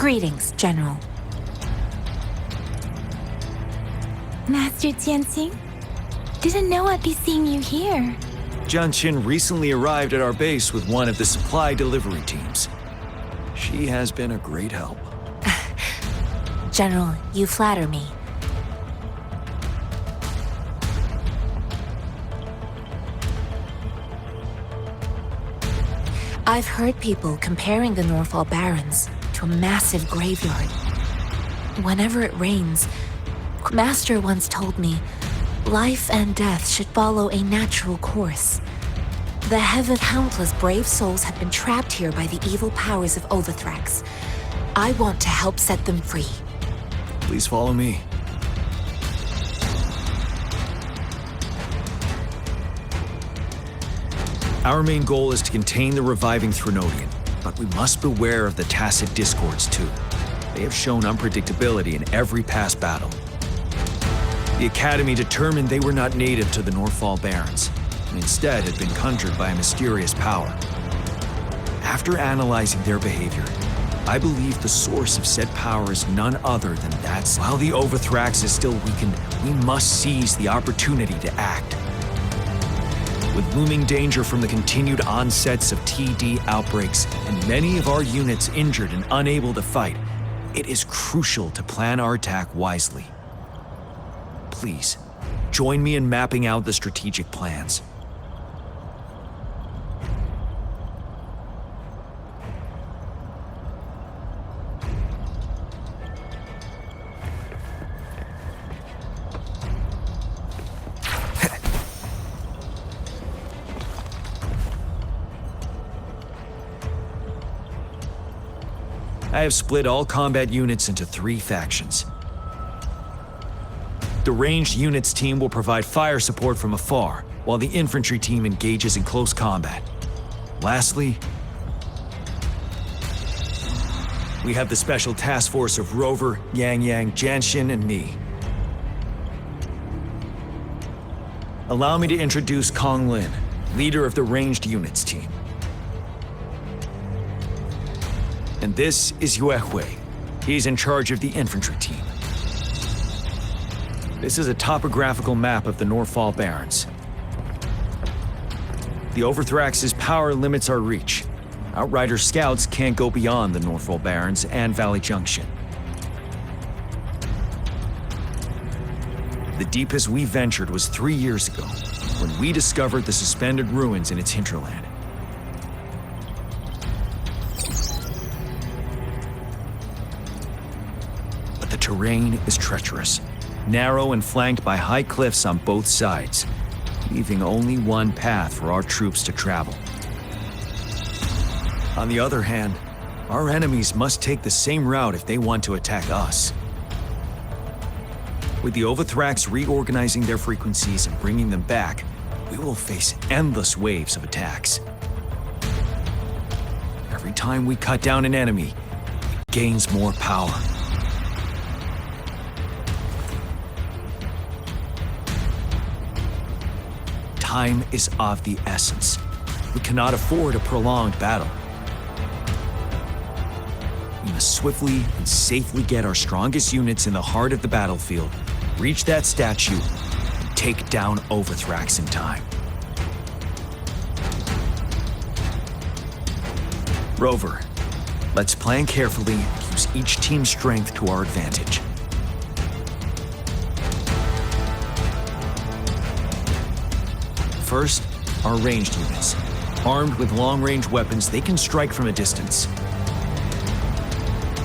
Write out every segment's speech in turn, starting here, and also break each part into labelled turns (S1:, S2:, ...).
S1: Greetings, General.
S2: Master Tianxing? Didn't know I'd be seeing you here.
S3: Jianqin recently arrived at our base with one of the supply delivery teams. She has been a great help.
S1: General, you flatter me. I've heard people comparing the Norfall Barrens to a massive graveyard. Whenever it rains, Master once told me, life and death should follow a natural course. The heaven countless brave souls have been trapped here by the evil powers of Overthrax. I want to help set them free.
S3: Please follow me. Our main goal is to contain the reviving Threnodian, but we must beware of the tacit discords too. They have shown unpredictability in every past battle. The Academy determined they were not native to the Norfall Barrens, and instead had been conjured by a mysterious power. After analyzing their behavior, I believe the source of said power is none other than that. While the Overthrax is still weakened, we must seize the opportunity to act. With looming danger from the continued onsets of TD outbreaks and many of our units injured and unable to fight, it is crucial to plan our attack wisely. Please, join me in mapping out the strategic plans. I have split all combat units into 3 factions. The ranged units team will provide fire support from afar, while the infantry team engages in close combat. Lastly, we have the special task force of Rover, Yang Yang, Jianxin, and me. Allow me to introduce Kong Lin, leader of the ranged units team. And this is Yue Hui. He's in charge of the infantry team. This is a topographical map of the Norfall Barrens. The Overthrax's power limits our reach. Outrider scouts can't go beyond the Norfall Barrens and Valley Junction. The deepest we ventured was 3 years ago, when we discovered the suspended ruins in its hinterland. But the terrain is treacherous, narrow and flanked by high cliffs on both sides, leaving only one path for our troops to travel. On the other hand, our enemies must take the same route if they want to attack us. With the Overthrax reorganizing their frequencies and bringing them back, we will face endless waves of attacks. Every time we cut down an enemy, it gains more power. Time is of the essence. We cannot afford a prolonged battle. We must swiftly and safely get our strongest units in the heart of the battlefield, reach that statue, and take down Overthrax in time. Rover, let's plan carefully and use each team's strength to our advantage. First, our ranged units. Armed with long-range weapons, they can strike from a distance.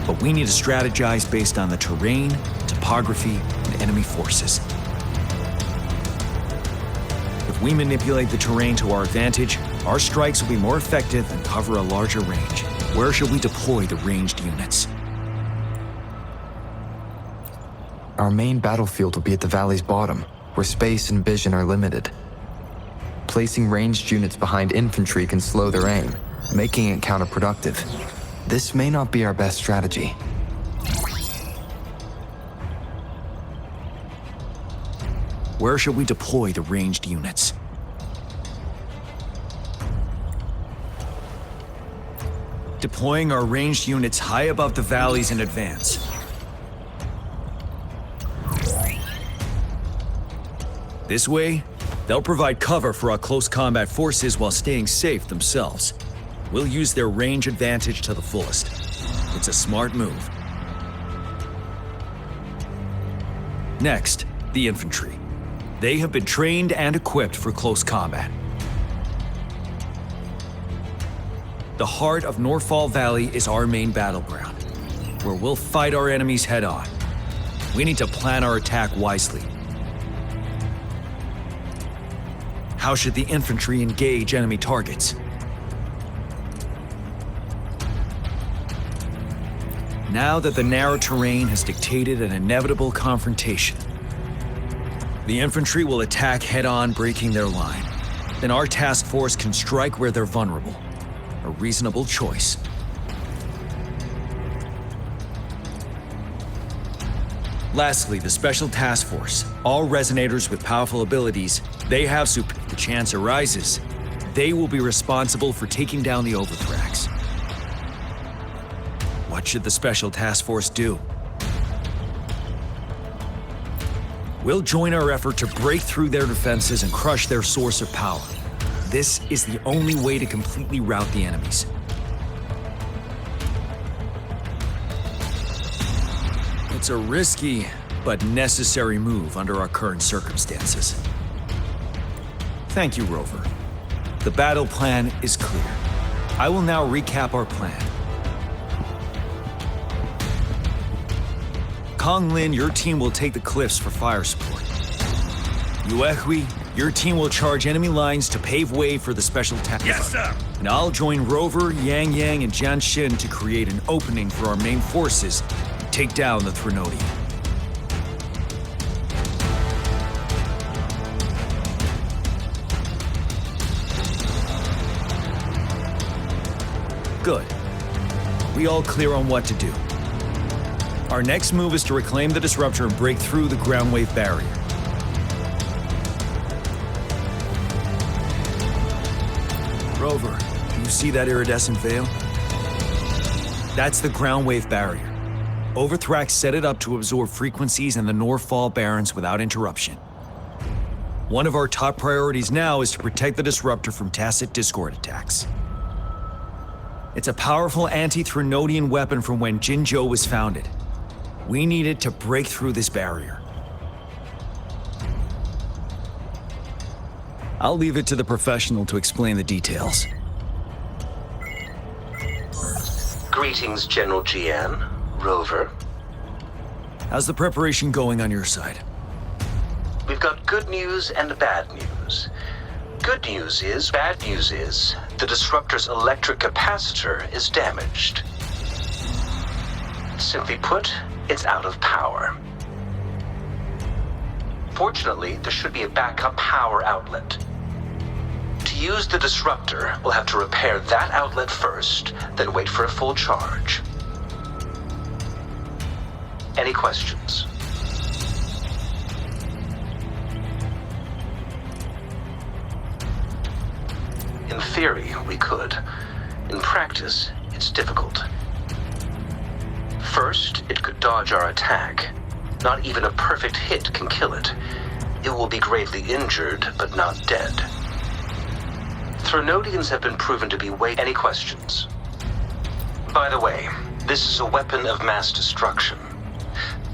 S3: But we need to strategize based on the terrain, topography, and enemy forces. If we manipulate the terrain to our advantage, our strikes will be more effective and cover a larger range. Where should we deploy the ranged units?
S4: Our main battlefield will be at the valley's bottom, where space and vision are limited. Placing ranged units behind infantry can slow their aim, making it counterproductive. This may not be our best strategy.
S3: Where should we deploy the ranged units? deploying our ranged units high above the valleys in advance. This way, they'll provide cover for our close combat forces while staying safe themselves. We'll use their range advantage to the fullest. It's a smart move. Next, the infantry. They have been trained and equipped for close combat. The heart of Norfall Valley is our main battleground, where we'll fight our enemies head-on. We need to plan our attack wisely. How should the infantry engage enemy targets? Now that the narrow terrain has dictated an inevitable confrontation, the infantry will attack head-on, breaking their line. Then our task force can strike where they're vulnerable. A reasonable choice. Lastly, the Special Task Force. All resonators with powerful abilities, they have super. If the chance arises, they will be responsible for taking down the Overthrax. What should the Special Task Force do? We'll join our effort to break through their defenses and crush their source of power. This is the only way to completely rout the enemies. It's a risky but necessary move under our current circumstances. Thank you, Rover. The battle plan is clear. I will now recap our plan. Kong Lin, your team will take the cliffs for fire support. Yuehui, your team will charge enemy lines to pave way for the special task.
S5: Yes, sir!
S3: And I'll join Rover, Yang Yang, and Jian Xin to create an opening for our main forces and take down the Threnodian. Good. We all clear on what to do. Our next move is to reclaim the disruptor and break through the ground wave barrier. Rover, do you see that iridescent veil? That's the ground wave barrier. Overthrax set it up to absorb frequencies in the Norfall Barrens without interruption. One of our top priorities now is to protect the disruptor from tacit discord attacks. It's a powerful anti-Threnodian weapon from when Jinzhou was founded. We need it to break through this barrier. I'll leave it to the professional to explain the details.
S6: Greetings, General Jian. Rover.
S3: How's the preparation going on your side?
S6: We've got good news and bad news. Good news is, bad news is, the disruptor's electric capacitor is damaged. Simply put, it's out of power. Fortunately, there should be a backup power outlet. To use the disruptor, we'll have to repair that outlet first, then wait for a full charge. Any questions? In theory, we could. In practice, it's difficult. First, it could dodge our attack. Not even a perfect hit can kill it. It will be gravely injured, but not dead. Threnodians have been proven to be Any questions? By the way, this is a weapon of mass destruction.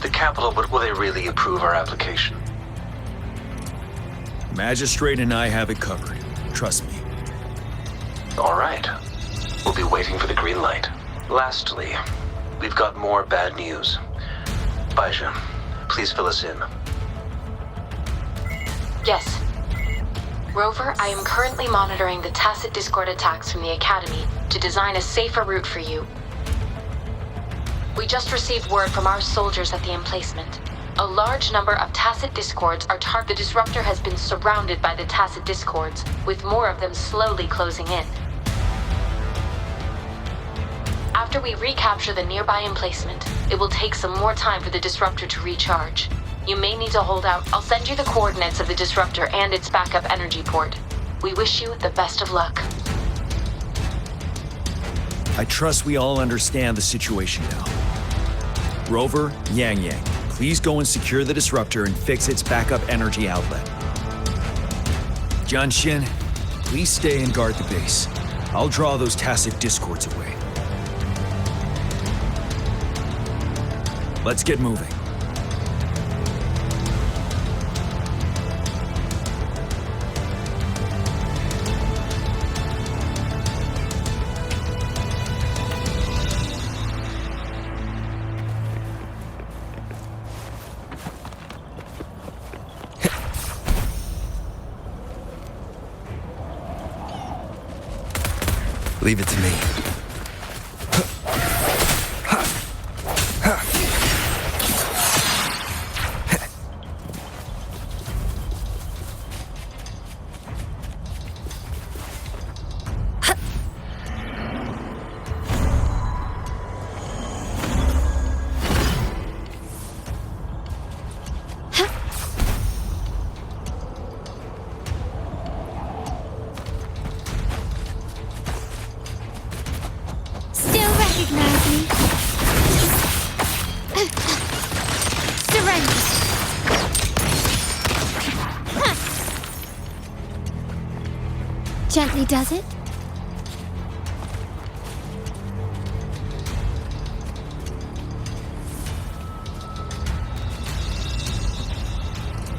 S6: The capital, but will they really approve our application?
S3: Magistrate and I have it covered. Trust me.
S6: All right. We'll be waiting for the green light. Lastly, we've got more bad news. Baizha, please fill us in.
S7: Yes. Rover, I am currently monitoring the tacit discord attacks from the Academy to design a safer route for you. We just received word from our soldiers at the emplacement. A large number of tacit discords are The disruptor has been surrounded by the tacit discords, with more of them slowly closing in. After we recapture the nearby emplacement, it will take some more time for the disruptor to recharge. You may need to hold out. I'll send you the coordinates of the disruptor and its backup energy port. We wish you the best of luck.
S3: I trust we all understand the situation now. Rover, Yang Yang, please go and secure the disruptor and fix its backup energy outlet. Jianshin, please stay and guard the base. I'll draw those tacit discords away. Let's get moving.
S4: Leave it to me.
S2: Still recognize me? Surrender. Gently does it?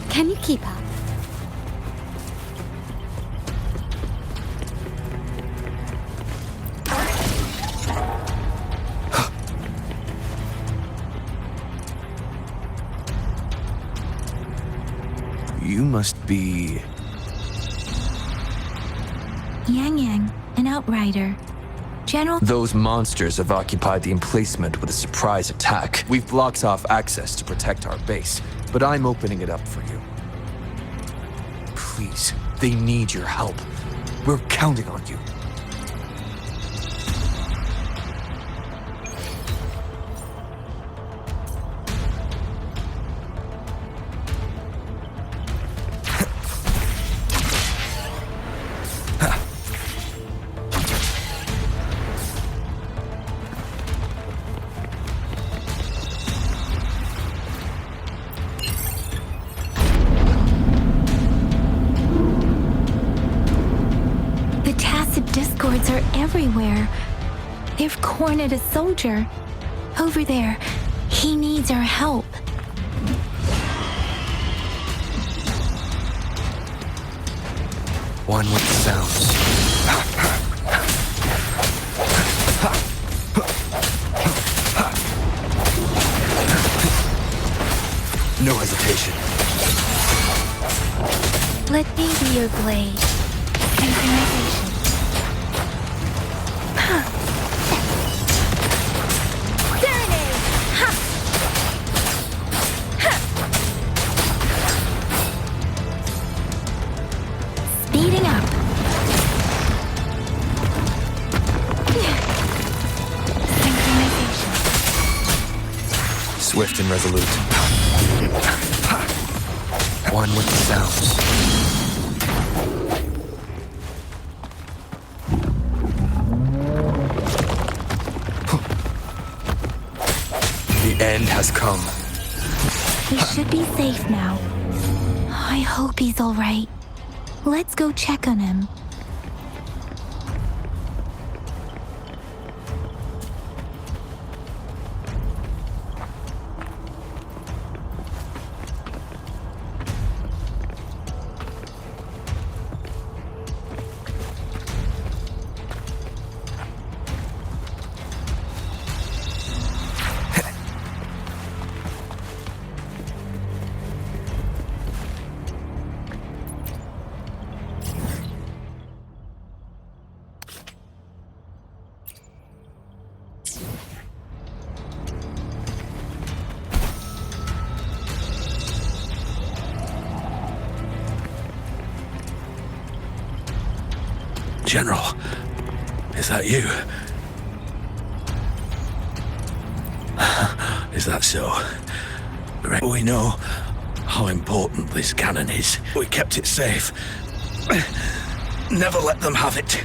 S2: Can you keep up?
S3: You must be...
S2: Yang Yang, an outrider. General...
S4: Those monsters have occupied the emplacement with a surprise attack. We've blocked off access to protect our base, but I'm opening it up for you. Please, they need your help. We're counting on you.
S2: The tacit discords are everywhere. They've cornered a soldier. Over there. He needs our help.
S4: One with the sounds. No hesitation.
S2: Let me be your blade. Synchronization. Serenade! Speeding up. Synchronization.
S4: Swift and resolute. One with the sounds. The end has come.
S2: We should be safe now. I hope he's all right. Let's go check on him.
S5: General, is that you? Is that so? Great. We know how important this cannon is. We kept it safe. Never let them have it.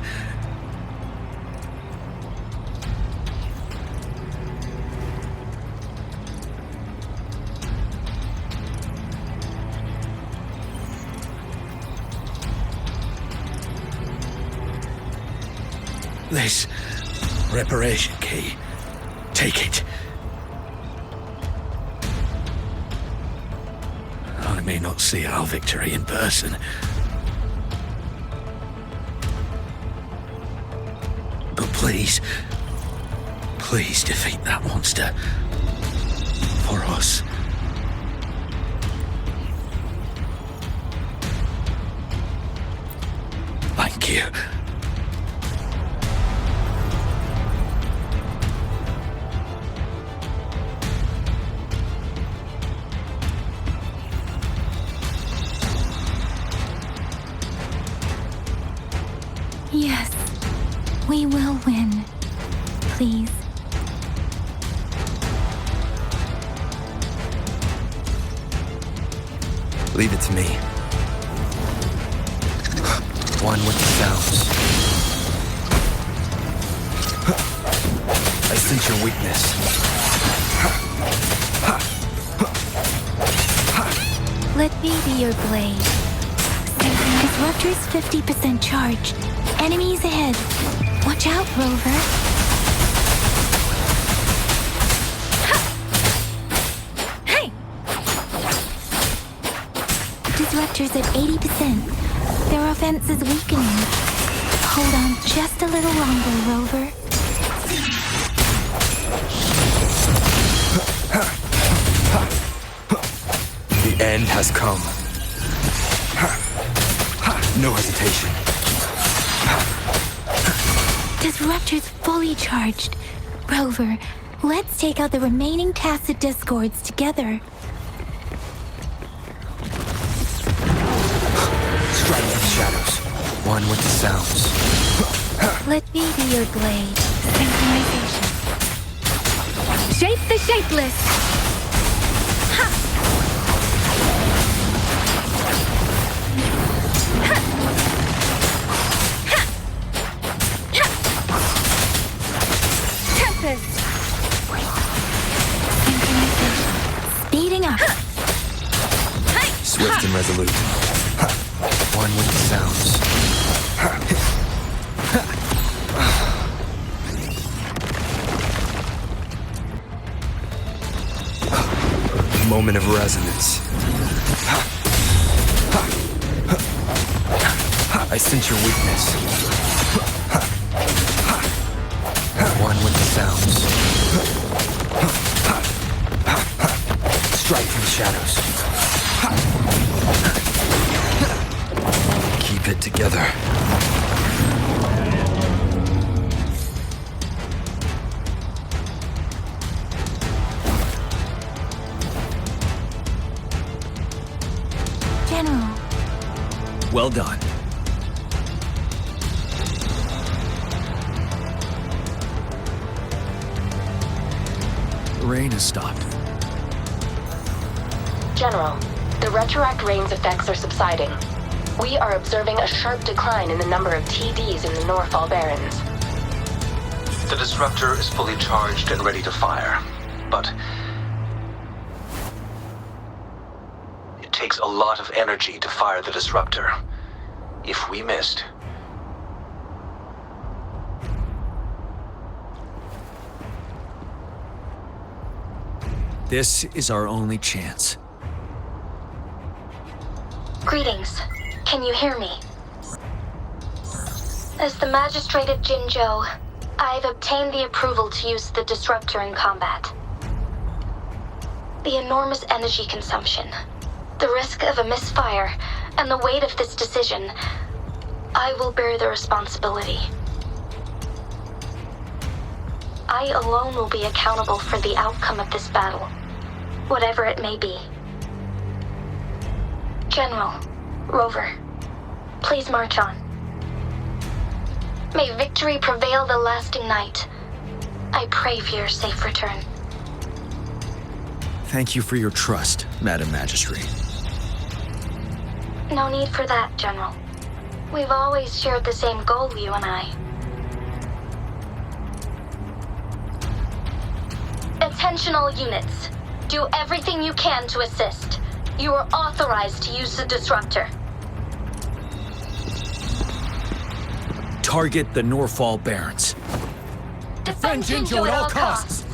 S5: This reparation key. Take it. I may not see our victory in person, but please defeat that monster. For us. Thank you.
S2: Yes, we will win. Please.
S4: Leave it to me. One with the sounds. I sense your weakness.
S2: Let me be your blade. Disruptor's 50% charged. Enemies ahead. Watch out, Rover. Hey! Disruptor's at 80%. Their offense is weakening. Hold on just a little longer, Rover.
S4: The end has come. No hesitation.
S2: Disruptor's fully charged. Rover, let's take out the remaining tacit discords together.
S4: Strike in the shadows. One with the sounds.
S2: Let me be your blade. Synchronization. Shape the shapeless! Ha! Tempest! Synchronization. Speeding up.
S4: Swift and resolute. One with the sounds. Moment of resonance. I sense your weakness. One with the sounds. Strike from the shadows. Keep it together.
S2: General.
S3: Well done. The rain has stopped.
S7: General, the retroact rain's effects are subsiding. We are observing a sharp decline in the number of TDs in the Norfall Barrens.
S6: The disruptor is fully charged and ready to fire, but it takes a lot of energy to fire the disruptor. If we missed,
S3: This is our only chance.
S8: Greetings. Can you hear me? As the Magistrate of Jinzhou, I've obtained the approval to use the disruptor in combat. The enormous energy consumption, the risk of a misfire, and the weight of this decision, I will bear the responsibility. I alone will be accountable for the outcome of this battle, whatever it may be. General, Rover, please march on. May victory prevail the lasting night. I pray for your safe return.
S3: Thank you for your trust, Madam Magistrate.
S8: No need for that, General. We've always shared the same goal, you and I. Attention all units. Do everything you can to assist. You are authorized to use the disruptor.
S3: Target the Norfall Barrens.
S7: Defend Jinjo at all costs!